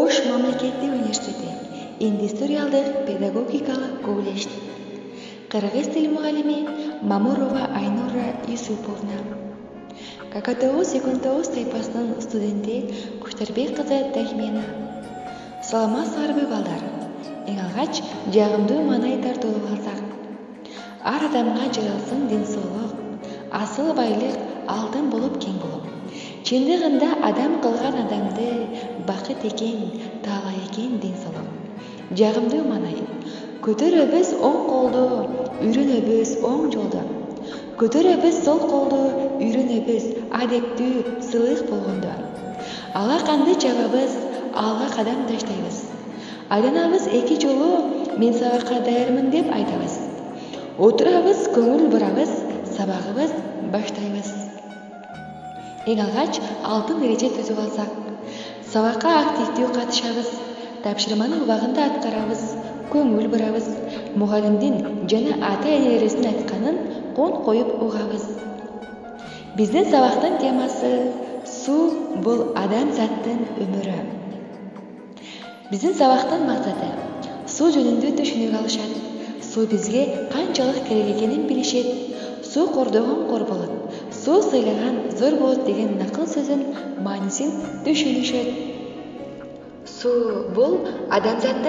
Ош мамлекеттик университети, индустриалдык педагогикалык колледж. Кыргыз тил мугалими Мамурова Айнура Юсуповна. ККТУ секунд-9 тайпасынын студенти Куштарбек кызы Тахмина. Саламатсыздарбы балдар? Эң алгач жагымдуу маанай тартуулуп алсак. Ар адамга жаралсын ден соолук, асыл байлык алтын болуп кең болуп. Чындыгында адам кылган адамды бакыт экен, таала экен ден соолук. Жагымдуу маанай. Көтөрөбүз оң колду, үйрөнөбүз оң жолду. Көтөрөбүз сол колду, үйрөнөбүз адептүү, сылык болгондо. Алаканды чабабыз, алга кадам таштайбыз. Айланабыз эки жолу, мен сабакка даярмын деп айтабыз. Отурабыз, көңүл бурабыз, сабагыбыз баштайбыз. Эң алгач алтын эреже түзүп алсак, сабакка активдүү катышабыз, тапшырманы убагында аткарабыз, көңүл бурабыз, мугалимдин жана ата-энелерибиздин айтканын кон коюп угабыз. Биздин сабактын темасы суу бул адамзаттын өмүрү. Биздин сабактын максаты суу жөнүндө түшүнүк алышат, суу бизге канчалык керек экенин билишет, суу кордогон кор болот, суу сыйлаган зор болот деген накыл сөзүн маанисин түшүнүшөт. Суу бул адамзаттын